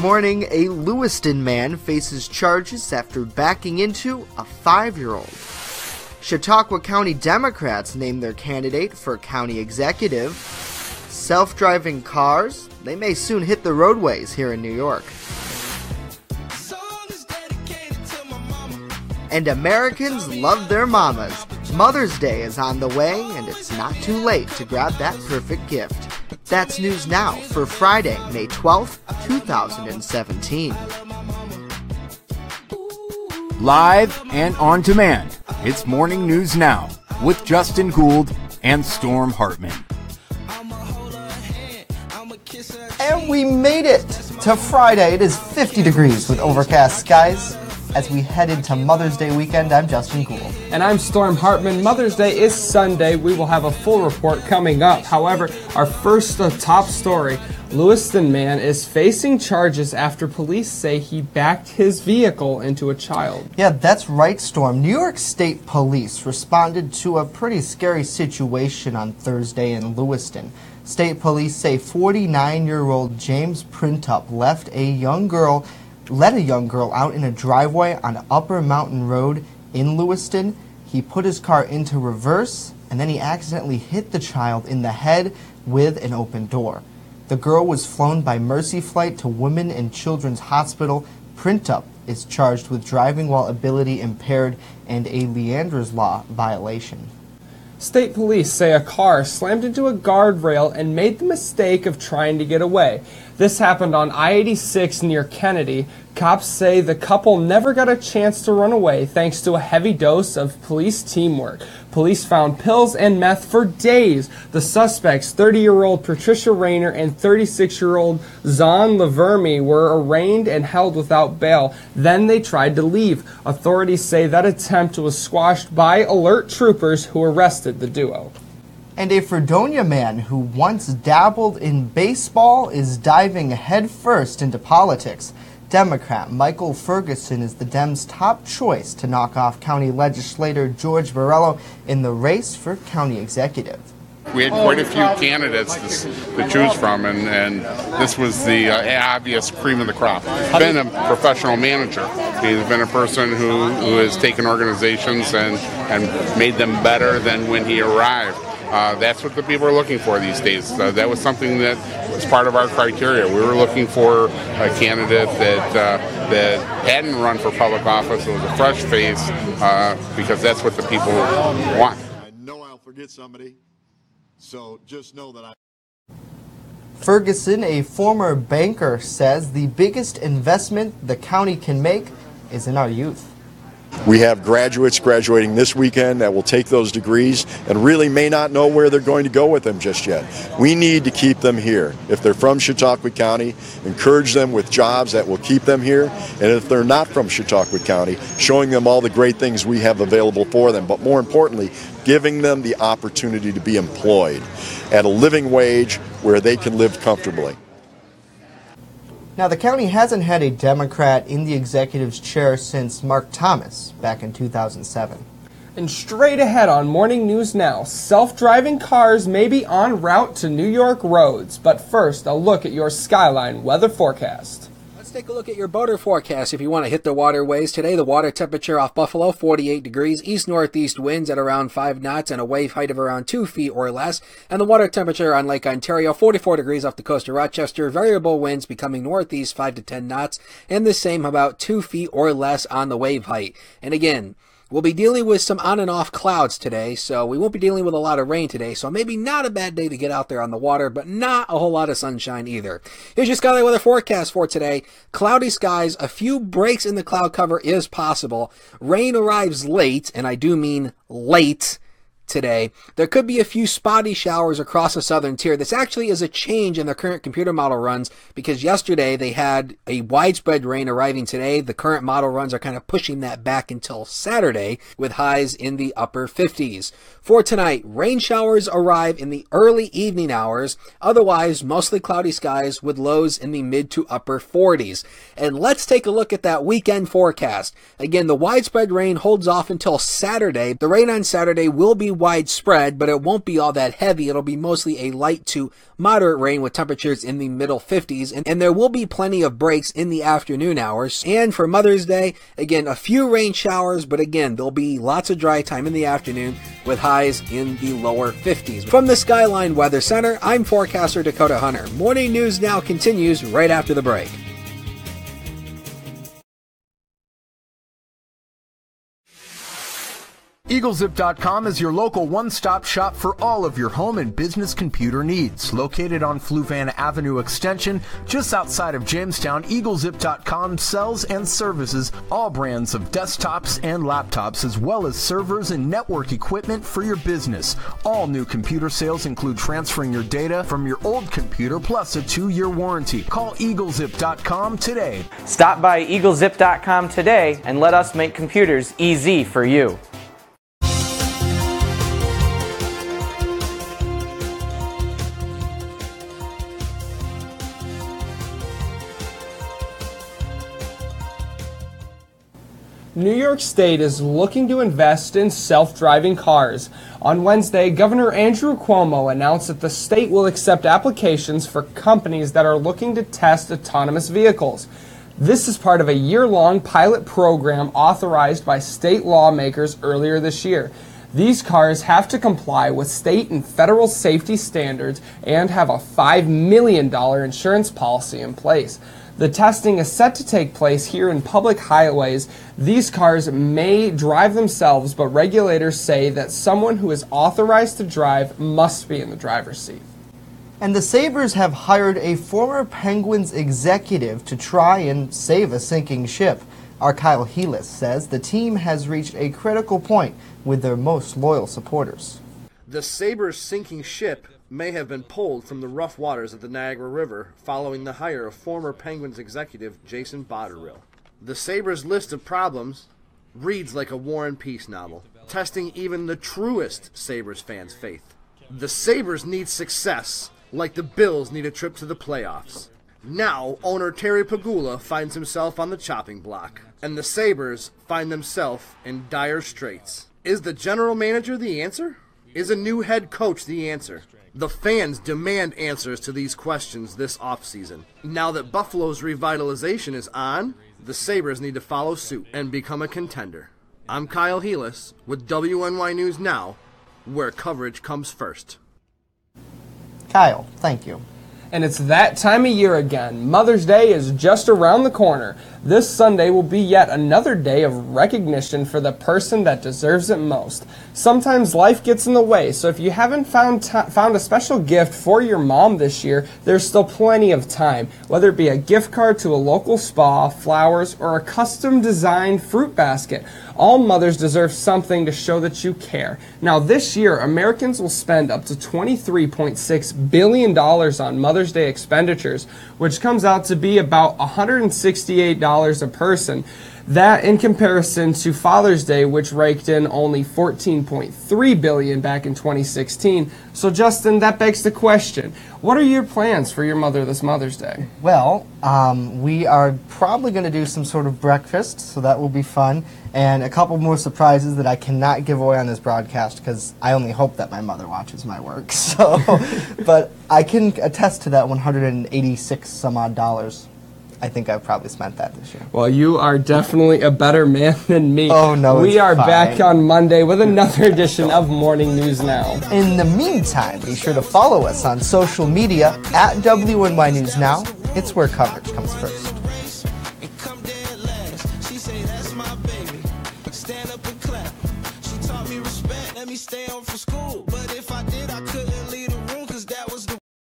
morning, a Lewiston man faces charges after backing into a 5-year-old. Chautauqua County Democrats name their candidate for county executive. Self-driving cars, they may soon hit the roadways here in New York. And Americans love their mamas. Mother's Day is on the way, and it's not too late to grab that perfect gift. That's News Now for Friday, May 12th, 2017. Live and on demand, it's Morning News Now with Justin Gould and Storm Hartman. And we made it to Friday. It is 50 degrees with overcast skies. As we head into Mother's Day weekend, I'm Justin Gould. And I'm Storm Hartman. Mother's Day is Sunday. We will have a full report coming up. However, our first top story, Lewiston man is facing charges after police say he backed his vehicle into a child. Yeah, that's right, Storm. New York State Police responded to a pretty scary situation on Thursday in Lewiston. State police say 49-year-old James Printup let a young girl out in a driveway on Upper Mountain Road in Lewiston. He put his car into reverse, and then he accidentally hit the child in the head with an open door. The girl was flown by Mercy Flight to Women and Children's Hospital. Printup is charged with driving while ability impaired and a Leander's Law violation. State police say a car slammed into a guardrail and made the mistake of trying to get away. This happened on I-86 near Kennedy. Cops say the couple never got a chance to run away thanks to a heavy dose of police teamwork. Police found pills and meth for days. The suspects, 30-year-old Patricia Rayner and 36-year-old Zahn Laverme, were arraigned and held without bail. Then they tried to leave. Authorities say that attempt was squashed by alert troopers who arrested the duo. And a Fredonia man who once dabbled in baseball is diving headfirst into politics. Democrat Michael Ferguson is the Dems' top choice to knock off county legislator George Borrello in the race for county executive. We had quite a few candidates to choose from, and this was the obvious cream of the crop. He's been a professional manager. He's been a person who has taken organizations and made them better than when he arrived. That's what the people are looking for these days. That was something that was part of our criteria. We were looking for a candidate that hadn't run for public office. It was a fresh face because that's what the people want. I know I'll forget somebody, so just know that Ferguson, a former banker, says the biggest investment the county can make is in our youth. we have graduates graduating this weekend that will take those degrees and really may not know where they're going to go with them just yet. We need to keep them here. If they're from Chautauqua County, encourage them with jobs that will keep them here. And if they're not from Chautauqua County, showing them all the great things we have available for them. But more importantly, giving them the opportunity to be employed at a living wage where they can live comfortably. Now, the county hasn't had a Democrat in the executive's chair since Mark Thomas back in 2007. And straight ahead on Morning News Now, self-driving cars may be en route to New York roads. But first, a look at your Skyline weather forecast. Let's take a look at your boater forecast if you want to hit the waterways today. The water temperature off Buffalo, 48 degrees, east-northeast winds at around 5 knots and a wave height of around 2 feet or less. And the water temperature on Lake Ontario, 44 degrees off the coast of Rochester, variable winds becoming northeast 5 to 10 knots, and the same about 2 feet or less on the wave height. And again, we'll be dealing with some on and off clouds today, so we won't be dealing with a lot of rain today, so maybe not a bad day to get out there on the water, but not a whole lot of sunshine either. Here's your Skyline weather forecast for today. Cloudy skies, a few breaks in the cloud cover is possible. Rain arrives late, and I do mean late today. There could be a few spotty showers across the southern tier. This actually is a change in the current computer model runs because yesterday they had a widespread rain arriving today. The current model runs are kind of pushing that back until Saturday with highs in the upper 50s. For tonight, rain showers arrive in the early evening hours. Otherwise, mostly cloudy skies with lows in the mid to upper 40s. And let's take a look at that weekend forecast. Again, the widespread rain holds off until Saturday. The rain on Saturday will be widespread, but it won't be all that heavy. It'll be mostly a light to moderate rain with temperatures in the middle 50s, and there will be plenty of breaks in the afternoon hours. And for Mother's Day, again, a few rain showers, but again, there'll be lots of dry time in the afternoon with highs in the lower 50s. From the Skyline Weather Center, I'm forecaster Dakota Hunter. Morning News Now continues right after the break. EagleZip.com is your local one-stop shop for all of your home and business computer needs. Located on Fluvan Avenue Extension, just outside of Jamestown, EagleZip.com sells and services all brands of desktops and laptops, as well as servers and network equipment for your business. All new computer sales include transferring your data from your old computer plus a 2-year warranty. Call EagleZip.com today. Stop by EagleZip.com today and let us make computers easy for you. New York State is looking to invest in self-driving cars. On Wednesday, Governor Andrew Cuomo announced that the state will accept applications for companies that are looking to test autonomous vehicles. This is part of a year-long pilot program authorized by state lawmakers earlier this year. These cars have to comply with state and federal safety standards and have a $5 million insurance policy in place. The testing is set to take place here in public highways. These cars may drive themselves, but regulators say that someone who is authorized to drive must be in the driver's seat. And the Sabres have hired a former Penguins executive to try and save a sinking ship. Our Kyle Helis says the team has reached a critical point with their most loyal supporters. The Sabres' sinking ship may have been pulled from the rough waters of the Niagara River following the hire of former Penguins executive Jason Botterill. The Sabres' list of problems reads like a War and Peace novel, testing even the truest Sabres fans' faith. The Sabres need success like the Bills need a trip to the playoffs. Now, owner Terry Pegula finds himself on the chopping block, and the Sabres find themselves in dire straits. Is the general manager the answer? Is a new head coach the answer? The fans demand answers to these questions this offseason. Now that Buffalo's revitalization is on, the Sabres need to follow suit and become a contender. I'm Kyle Helis with WNY News Now, where coverage comes first. Kyle, thank you. And it's that time of year again. Mother's Day is just around the corner. This Sunday will be yet another day of recognition for the person that deserves it most. Sometimes life gets in the way, so if you haven't found a special gift for your mom this year, there's still plenty of time. Whether it be a gift card to a local spa, flowers, or a custom-designed fruit basket, all mothers deserve something to show that you care. Now this year, Americans will spend up to $23.6 billion on Mother's Day expenditures, which comes out to be about $168 a person. That in comparison to Father's Day, which raked in only $14.3 billion back in 2016. So Justin, that begs the question, what are your plans for your mother this Mother's Day? Well, we are probably going to do some sort of breakfast, so that will be fun, and a couple more surprises that I cannot give away on this broadcast because I only hope that my mother watches my work. So, but I can attest to that $186 some odd dollars. I think I've probably spent that this year. Well, you are definitely a better man than me. Oh, no, we are fine. Back on Monday with another edition of Morning News Now. In the meantime, be sure to follow us on social media at WNY News Now. It's where coverage comes first. Stand up and clap. She taught me respect. Let me stay home from school. But if I did, I couldn't.